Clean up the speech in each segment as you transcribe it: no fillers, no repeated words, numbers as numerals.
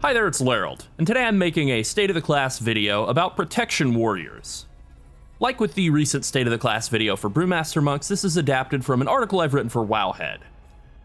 Hi there, it's Llarold, and today I'm making a State of the Class video about Protection Warriors. Like with the recent State of the Class video for Brewmaster Monks, this is adapted from an article I've written for Wowhead.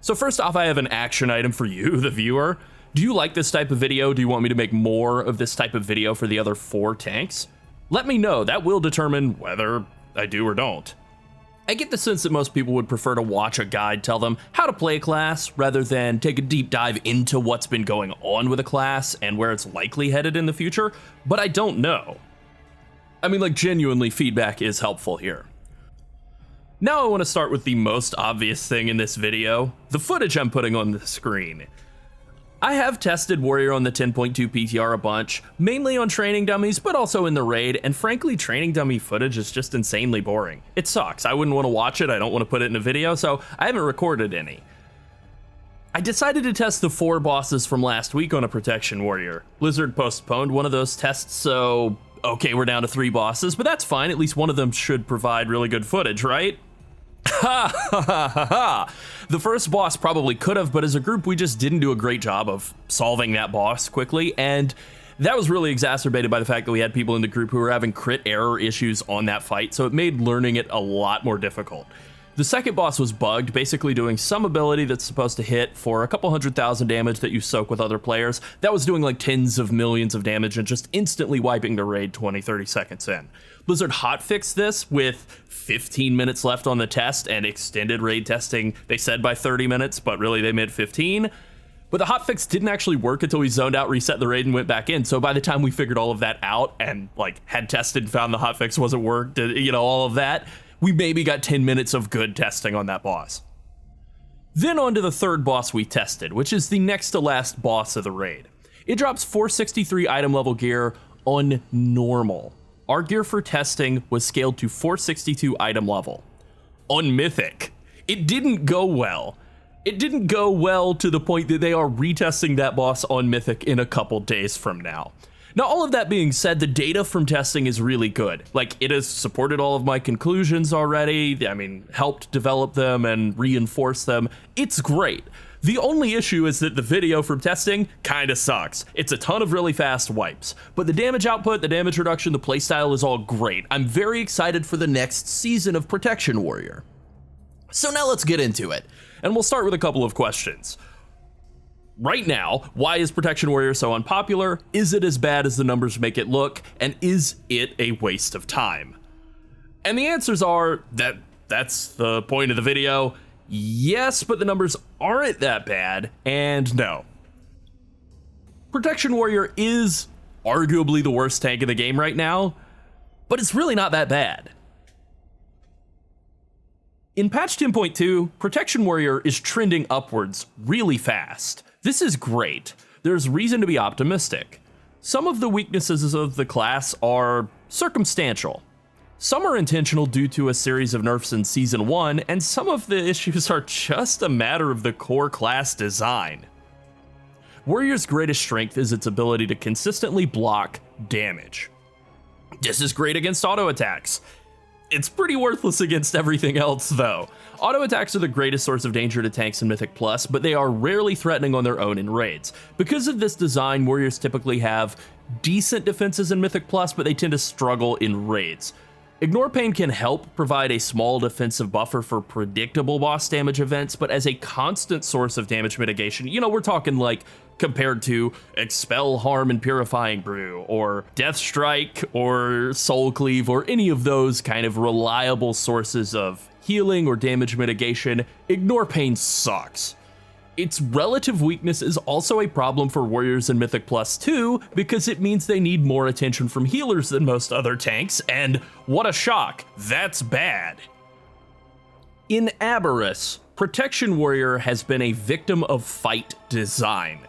So first off, I have an action item for you, the viewer. Do you like this type of video? Do you want me to make more of this type of video for the other 4 tanks? Let me know, that will determine whether I do or don't. I get the sense that most people would prefer to watch a guide tell them how to play a class rather than take a deep dive into what's been going on with a class and where it's likely headed in the future, but I don't know. I mean, like, genuinely, feedback is helpful here. Now I want to start with the most obvious thing in this video, the footage I'm putting on the screen. I have tested Warrior on the 10.2 PTR a bunch, mainly on training dummies, but also in the raid, and frankly, training dummy footage is just insanely boring. It sucks. I wouldn't want to watch it, I don't want to put it in a video, so I haven't recorded any. I decided to test the 4 bosses from last week on a Protection Warrior. Blizzard postponed one of those tests, so okay, we're down to 3 bosses, but that's fine, at least one of them should provide really good footage, right? Ha ha ha ha ha! The first boss probably could have, but as a group we just didn't do a great job of solving that boss quickly, and that was really exacerbated by the fact that we had people in the group who were having crit error issues on that fight, so it made learning it a lot more difficult. The second boss was bugged, basically doing some ability that's supposed to hit for a couple 100,000 damage that you soak with other players. That was doing like tens of millions of damage and just instantly wiping the raid 20-30 seconds in. Blizzard hotfixed this with 15 minutes left on the test and extended raid testing, they said by 30 minutes, but really they meant 15. But the hotfix didn't actually work until we zoned out, reset the raid, and went back in. So by the time we figured all of that out and like had tested, found the hotfix wasn't worked, you know, all of that, we maybe got 10 minutes of good testing on that boss. Then on to the third boss we tested, which is the next to last boss of the raid. It drops 463 item level gear on normal. Our gear for testing was scaled to 462 item level. On Mythic, it didn't go well. It didn't go well to the point that they are retesting that boss on Mythic in a couple days from now. Now, all of that being said, the data from testing is really good. Like, it has supported all of my conclusions already. I mean, helped develop them and reinforce them. It's great. The only issue is that the video from testing kinda sucks. It's a ton of really fast wipes, but the damage output, the damage reduction, the playstyle is all great. I'm very excited for the next season of Protection Warrior. So now let's get into it, and we'll start with a couple of questions. Right now, why is Protection Warrior so unpopular? Is it as bad as the numbers make it look? And is it a waste of time? And the answers are that's the point of the video. Yes, but the numbers aren't that bad, and no. Protection Warrior is arguably the worst tank in the game right now, but it's really not that bad. In patch 10.2, Protection Warrior is trending upwards really fast. This is great. There's reason to be optimistic. Some of the weaknesses of the class are circumstantial. Some are intentional due to a series of nerfs in Season 1, and some of the issues are just a matter of the core class design. Warrior's greatest strength is its ability to consistently block damage. This is great against auto attacks. It's pretty worthless against everything else, though. Auto attacks are the greatest source of danger to tanks in Mythic Plus, but they are rarely threatening on their own in raids. Because of this design, Warriors typically have decent defenses in Mythic Plus, but they tend to struggle in raids. Ignore Pain can help provide a small defensive buffer for predictable boss damage events, but as a constant source of damage mitigation, you know, we're talking like compared to Expel, Harm, and Purifying Brew, or Death Strike, or Soul Cleave, or any of those kind of reliable sources of healing or damage mitigation, Ignore Pain sucks. Its relative weakness is also a problem for Warriors in Mythic Plus too, because it means they need more attention from healers than most other tanks, and what a shock, that's bad. In Aberrus, Protection Warrior has been a victim of fight design.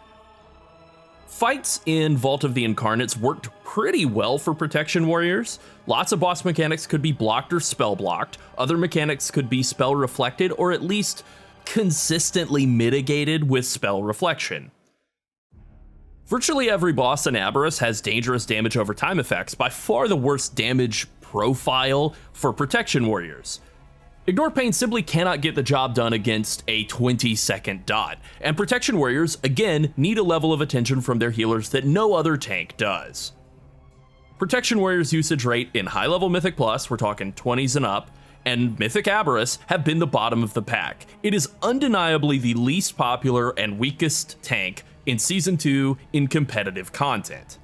Fights in Vault of the Incarnates worked pretty well for Protection Warriors. Lots of boss mechanics could be blocked or spell blocked, other mechanics could be spell reflected, or at least consistently mitigated with spell reflection. Virtually every boss in Aberrus has dangerous damage over time effects, by far the worst damage profile for Protection Warriors. Ignore Pain simply cannot get the job done against a 20-second dot, and Protection Warriors, again, need a level of attention from their healers that no other tank does. Protection Warriors' usage rate in high-level Mythic Plus, we're talking 20s and up, and Mythic Aberrus have been the bottom of the pack. It is undeniably the least popular and weakest tank in Season 2 in competitive content.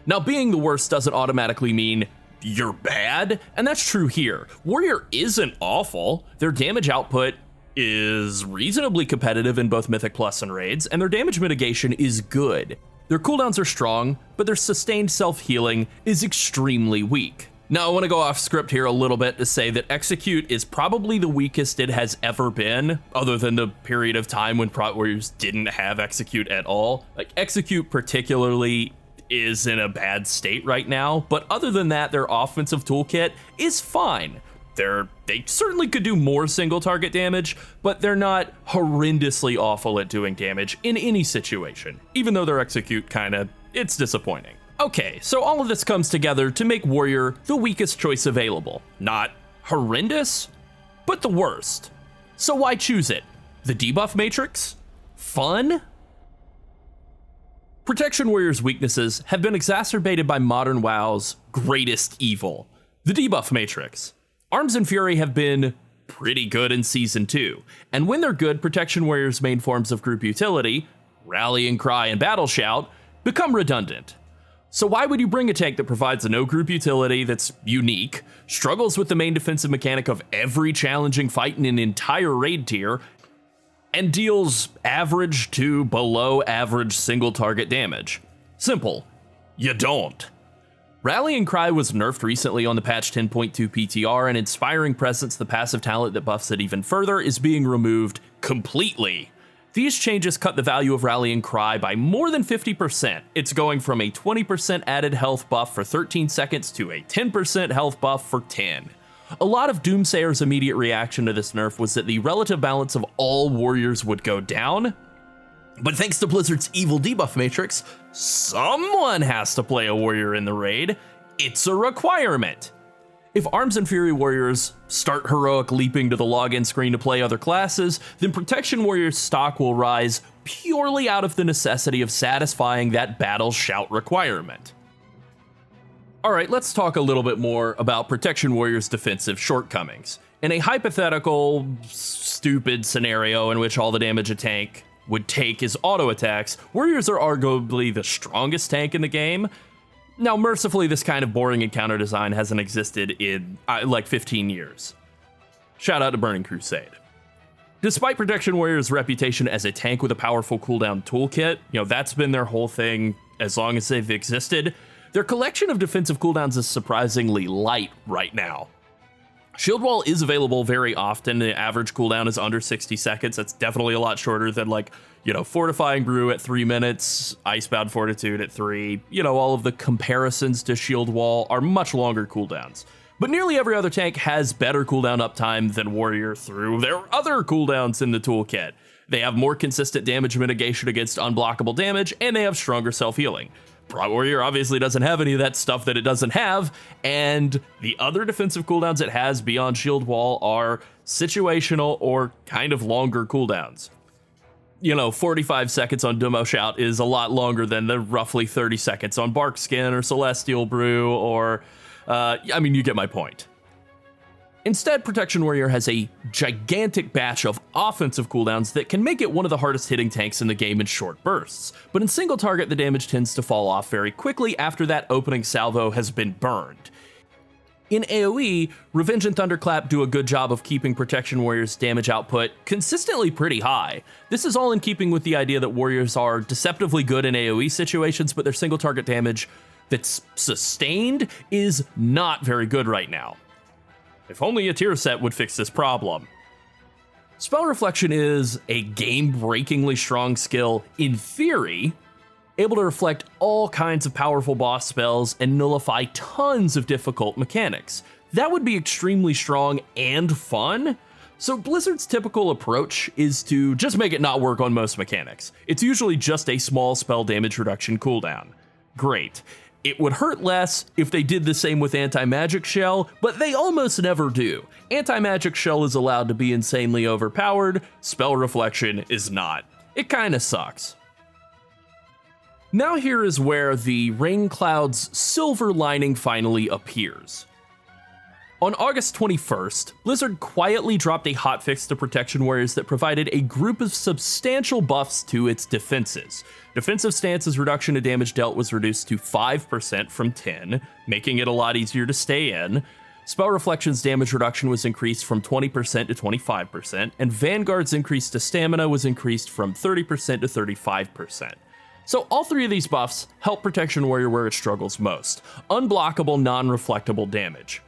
Now, being the worst doesn't automatically mean you're bad, and that's true here. Warrior isn't awful. Their damage output is reasonably competitive in both Mythic Plus and Raids, and their damage mitigation is good. Their cooldowns are strong, but their sustained self-healing is extremely weak. Now, I want to go off script here a little bit to say that Execute is probably the weakest it has ever been, other than the period of time when Prot Warriors didn't have Execute at all. Like, Execute particularly is in a bad state right now, but other than that, their offensive toolkit is fine. They certainly could do more single target damage, but they're not horrendously awful at doing damage in any situation, even though their Execute it's disappointing. Okay, so all of this comes together to make Warrior the weakest choice available. Not horrendous, but the worst. So why choose it? The debuff matrix? Fun? Protection Warrior's weaknesses have been exacerbated by modern WoW's greatest evil, the debuff matrix. Arms and Fury have been pretty good in Season 2, and when they're good, Protection Warrior's main forms of group utility, Rallying Cry and Battle Shout, become redundant. So why would you bring a tank that provides a no group utility that's unique, struggles with the main defensive mechanic of every challenging fight in an entire raid tier, and deals average to below average single target damage? Simple. You don't. Rallying Cry was nerfed recently on the patch 10.2 PTR, and Inspiring Presence, the passive talent that buffs it even further, is being removed completely. These changes cut the value of Rallying Cry by more than 50%. It's going from a 20% added health buff for 13 seconds to a 10% health buff for 10. A lot of Doomsayer's immediate reaction to this nerf was that the relative balance of all warriors would go down, but thanks to Blizzard's evil debuff matrix, someone has to play a warrior in the raid. It's a requirement. If Arms and Fury warriors start heroic leaping to the login screen to play other classes, then Protection Warrior's stock will rise purely out of the necessity of satisfying that Battle Shout requirement. Alright, let's talk a little bit more about Protection Warrior's defensive shortcomings. In a hypothetical, stupid scenario in which all the damage a tank would take is auto attacks, Warriors are arguably the strongest tank in the game. Now, mercifully, this kind of boring encounter design hasn't existed in, like 15 years. Shout out to Burning Crusade. Despite Protection Warrior's reputation as a tank with a powerful cooldown toolkit, that's been their whole thing as long as they've existed, their collection of defensive cooldowns is surprisingly light right now. Shield Wall is available very often. The average cooldown is under 60 seconds. That's definitely a lot shorter than Fortifying Brew at 3 minutes, Icebound Fortitude at 3. All of the comparisons to Shield Wall are much longer cooldowns. But nearly every other tank has better cooldown uptime than Warrior through their other cooldowns in the toolkit. They have more consistent damage mitigation against unblockable damage, and they have stronger self-healing. Prot Warrior obviously doesn't have any of that stuff that it doesn't have, and the other defensive cooldowns it has beyond Shield Wall are situational or kind of longer cooldowns. 45 seconds on Demo Shout is a lot longer than the roughly 30 seconds on Bark Skin or Celestial Brew or, you get my point. Instead, Protection Warrior has a gigantic batch of offensive cooldowns that can make it one of the hardest hitting tanks in the game in short bursts, but in single target the damage tends to fall off very quickly after that opening salvo has been burned. In AoE, Revenge and Thunderclap do a good job of keeping Protection Warrior's damage output consistently pretty high. This is all in keeping with the idea that warriors are deceptively good in AoE situations, but their single target damage that's sustained is not very good right now. If only a tier set would fix this problem. Spell Reflection is a game-breakingly strong skill in theory, able to reflect all kinds of powerful boss spells and nullify tons of difficult mechanics. That would be extremely strong and fun. So Blizzard's typical approach is to just make it not work on most mechanics. It's usually just a small spell damage reduction cooldown. Great. It would hurt less if they did the same with Anti-Magic Shell, but they almost never do. Anti-Magic Shell is allowed to be insanely overpowered, Spell Reflection is not. It kinda sucks. Now here is where the Rain Cloud's silver lining finally appears. On August 21st, Blizzard quietly dropped a hotfix to Protection Warriors that provided a group of substantial buffs to its defenses. Defensive stance's reduction to damage dealt was reduced to 5% from 10, making it a lot easier to stay in. Spell Reflection's damage reduction was increased from 20% to 25%, and Vanguard's increase to stamina was increased from 30% to 35%. So all three of these buffs help Protection Warrior where it struggles most: unblockable, non-reflectable damage.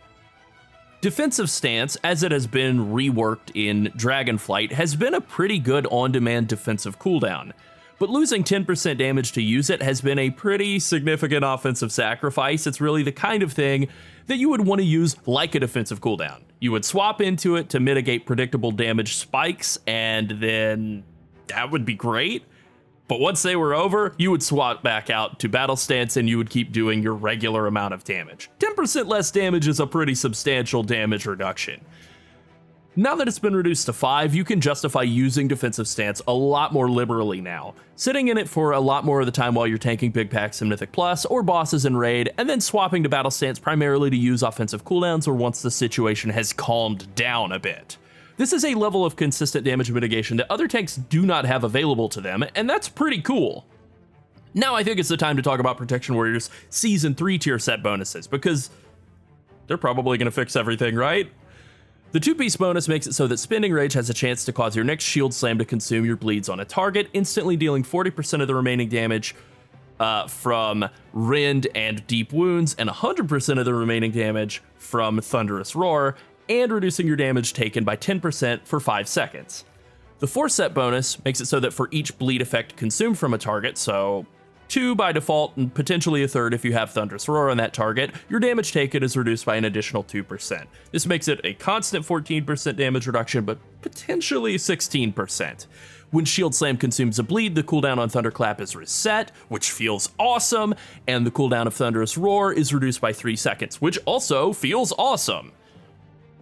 Defensive Stance, as it has been reworked in Dragonflight, has been a pretty good on-demand defensive cooldown, but losing 10% damage to use it has been a pretty significant offensive sacrifice. It's really the kind of thing that you would want to use like a defensive cooldown. You would swap into it to mitigate predictable damage spikes, and then that would be great. But once they were over, you would swap back out to Battle Stance and you would keep doing your regular amount of damage. 10% less damage is a pretty substantial damage reduction. Now that it's been reduced to 5, you can justify using Defensive Stance a lot more liberally now, sitting in it for a lot more of the time while you're tanking big packs in Mythic Plus or bosses in Raid, and then swapping to Battle Stance primarily to use offensive cooldowns or once the situation has calmed down a bit. This is a level of consistent damage mitigation that other tanks do not have available to them, and that's pretty cool. Now I think it's the time to talk about Protection Warriors Season 3 tier set bonuses, because they're probably going to fix everything, right? The 2-piece bonus makes it so that Spending Rage has a chance to cause your next Shield Slam to consume your bleeds on a target, instantly dealing 40% of the remaining damage from Rend and Deep Wounds, and 100% of the remaining damage from Thunderous Roar, and reducing your damage taken by 10% for 5 seconds. The 4-set bonus makes it so that for each bleed effect consumed from a target, so 2 by default and potentially a third if you have Thunderous Roar on that target, your damage taken is reduced by an additional 2%. This makes it a constant 14% damage reduction, but potentially 16%. When Shield Slam consumes a bleed, the cooldown on Thunderclap is reset, which feels awesome, and the cooldown of Thunderous Roar is reduced by 3 seconds, which also feels awesome.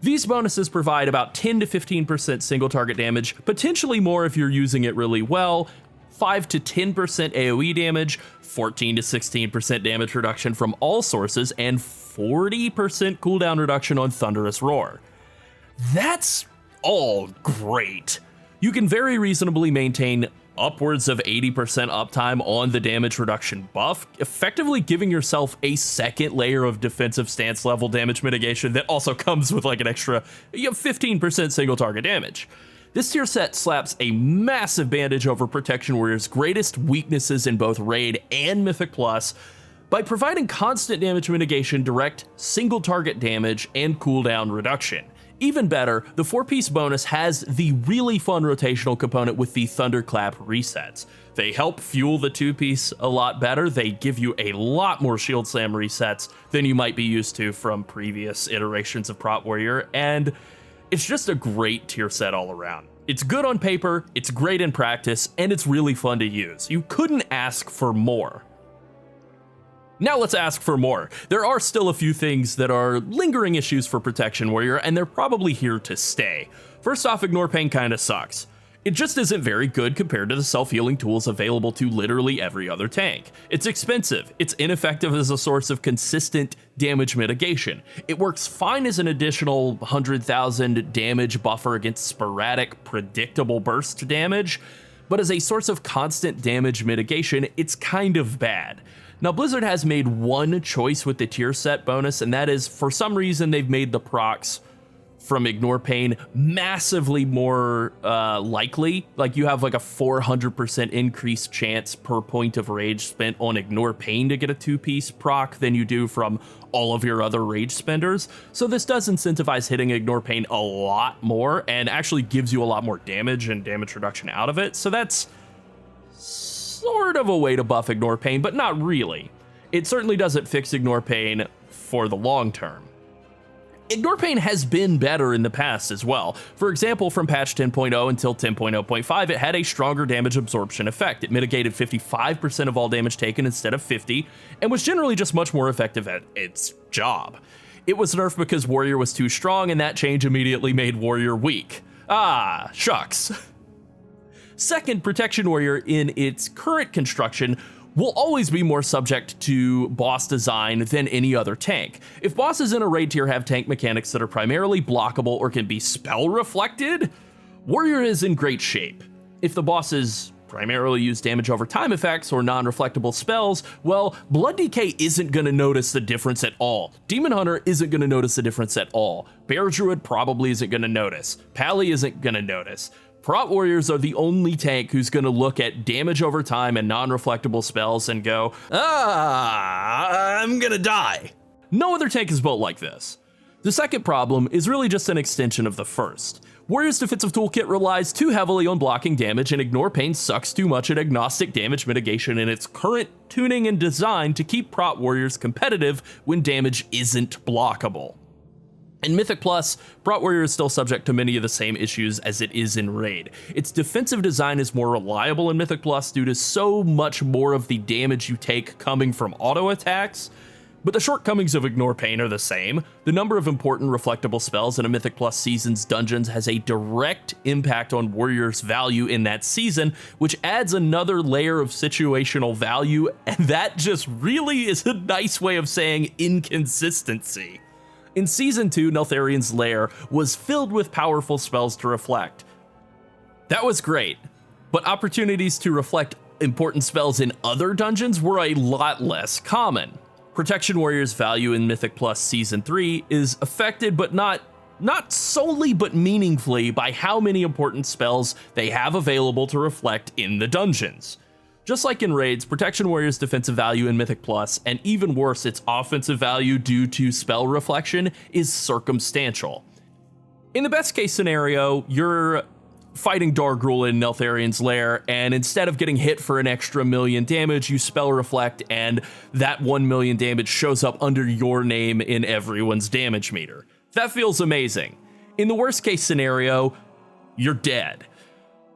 These bonuses provide about 10 to 15% single target damage, potentially more if you're using it really well, 5 to 10% AoE damage, 14 to 16% damage reduction from all sources, and 40% cooldown reduction on Thunderous Roar. That's all great. You can very reasonably maintain upwards of 80% uptime on the damage reduction buff, effectively giving yourself a second layer of defensive stance level damage mitigation that also comes with like an extra 15% single target damage. This tier set slaps a massive bandage over Protection Warrior's greatest weaknesses in both Raid and Mythic Plus by providing constant damage mitigation, direct single target damage, and cooldown reduction. Even better, the 4-piece bonus has the really fun rotational component with the Thunderclap resets. They help fuel the 2-piece a lot better. They give you a lot more Shield Slam resets than you might be used to from previous iterations of Prot Warrior, and it's just a great tier set all around. It's good on paper, it's great in practice, and it's really fun to use. You couldn't ask for more. Now let's ask for more. There are still a few things that are lingering issues for Protection Warrior, and they're probably here to stay. First off, Ignore Pain kinda sucks. It just isn't very good compared to the self-healing tools available to literally every other tank. It's expensive, it's ineffective as a source of consistent damage mitigation. It works fine as an additional 100,000 damage buffer against sporadic, predictable burst damage, but as a source of constant damage mitigation, it's kind of bad. Now, Blizzard has made one choice with the tier set bonus, and that is, for some reason, they've made the procs from Ignore Pain massively more likely. Like, you have like a 400% increased chance per point of rage spent on Ignore Pain to get a 2-piece proc than you do from all of your other rage spenders. So this does incentivize hitting Ignore Pain a lot more and actually gives you a lot more damage and damage reduction out of it. So that's sort of a way to buff Ignore Pain, but not really. It certainly doesn't fix Ignore Pain for the long term. Ignore Pain has been better in the past as well. For example, from patch 10.0 until 10.0.5, it had a stronger damage absorption effect. It mitigated 55% of all damage taken instead of 50, and was generally just much more effective at its job. It was nerfed because Warrior was too strong, and that change immediately made Warrior weak. Ah, shucks. Second, Protection Warrior in its current construction will always be more subject to boss design than any other tank. If bosses in a raid tier have tank mechanics that are primarily blockable or can be spell reflected, Warrior is in great shape. If the bosses primarily use damage over time effects or non-reflectable spells, well, Blood DK isn't gonna notice the difference at all. Demon Hunter isn't gonna notice the difference at all. Bear Druid probably isn't gonna notice. Pally isn't gonna notice. Prot Warriors are the only tank who's gonna look at damage over time and non-reflectable spells and go, I'm gonna die. No other tank is built like this. The second problem is really just an extension of the first. Warrior's defensive toolkit relies too heavily on blocking damage, and Ignore Pain sucks too much at agnostic damage mitigation in its current tuning and design to keep Prot Warriors competitive when damage isn't blockable. In Mythic Plus, Prot Warrior is still subject to many of the same issues as it is in Raid. Its defensive design is more reliable in Mythic Plus due to so much more of the damage you take coming from auto attacks, but the shortcomings of Ignore Pain are the same. The number of important reflectable spells in a Mythic Plus season's dungeons has a direct impact on Warrior's value in that season, which adds another layer of situational value, and that just really is a nice way of saying inconsistency. In Season 2, Neltharion's Lair was filled with powerful spells to reflect. That was great, but opportunities to reflect important spells in other dungeons were a lot less common. Protection Warrior's value in Mythic Plus Season 3 is affected, but not solely but meaningfully, by how many important spells they have available to reflect in the dungeons. Just like in raids, Protection Warrior's defensive value in Mythic Plus, and even worse, its offensive value due to spell reflection, is circumstantial. In the best case scenario, you're fighting Dargrul in Neltharion's Lair, and instead of getting hit for an extra million damage, you spell reflect, and that 1 million damage shows up under your name in everyone's damage meter. That feels amazing. In the worst case scenario, you're dead.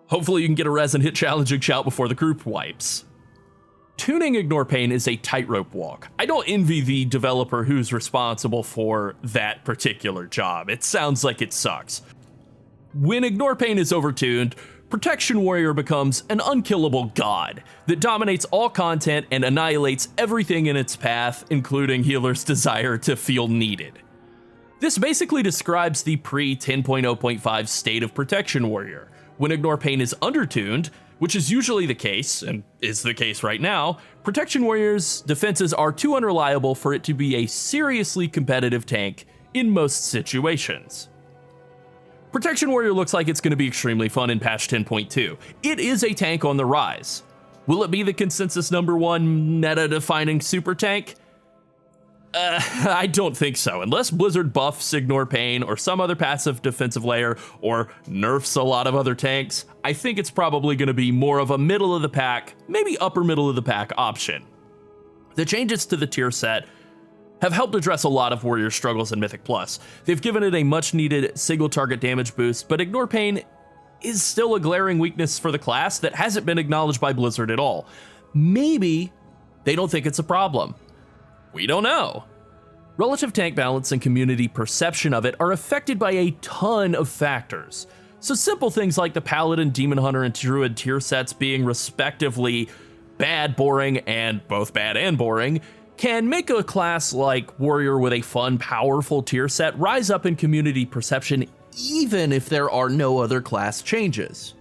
Hopefully you can get a res and hit challenging shout before the group wipes. Tuning Ignore Pain is a tightrope walk. I don't envy the developer who's responsible for that particular job. It sounds like it sucks. When Ignore Pain is overtuned, Protection Warrior becomes an unkillable god that dominates all content and annihilates everything in its path, including healers' desire to feel needed. This basically describes the pre-10.0.5 state of Protection Warrior. When Ignore Pain is undertuned, which is usually the case, and is the case right now, Protection Warrior's defenses are too unreliable for it to be a seriously competitive tank in most situations. Protection Warrior looks like it's going to be extremely fun in patch 10.2. It is a tank on the rise. Will it be the consensus #1 meta-defining super tank? I don't think so. Unless Blizzard buffs Ignore Pain or some other passive defensive layer or nerfs a lot of other tanks, I think it's probably going to be more of a middle of the pack, maybe upper middle of the pack option. The changes to the tier set have helped address a lot of Warrior struggles in Mythic Plus. They've given it a much needed single target damage boost, but Ignore Pain is still a glaring weakness for the class that hasn't been acknowledged by Blizzard at all. Maybe they don't think it's a problem. We don't know. Relative tank balance and community perception of it are affected by a ton of factors. So simple things like the Paladin, Demon Hunter, and Druid tier sets being respectively bad, boring, and both bad and boring can make a class like Warrior with a fun, powerful tier set rise up in community perception even if there are no other class changes.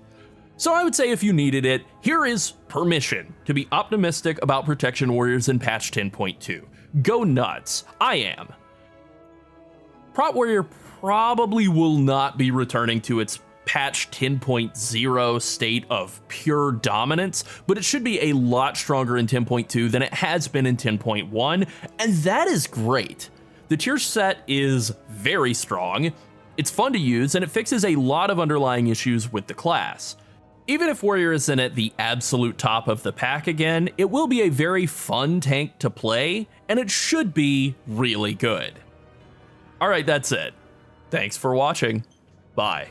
So I would say if you needed it, here is permission to be optimistic about Protection Warriors in patch 10.2. Go nuts. I am. Prot Warrior probably will not be returning to its patch 10.0 state of pure dominance, but it should be a lot stronger in 10.2 than it has been in 10.1, and that is great. The tier set is very strong, it's fun to use, and it fixes a lot of underlying issues with the class. Even if Warrior isn't at the absolute top of the pack again, it will be a very fun tank to play, and it should be really good. Alright, that's it. Thanks for watching. Bye.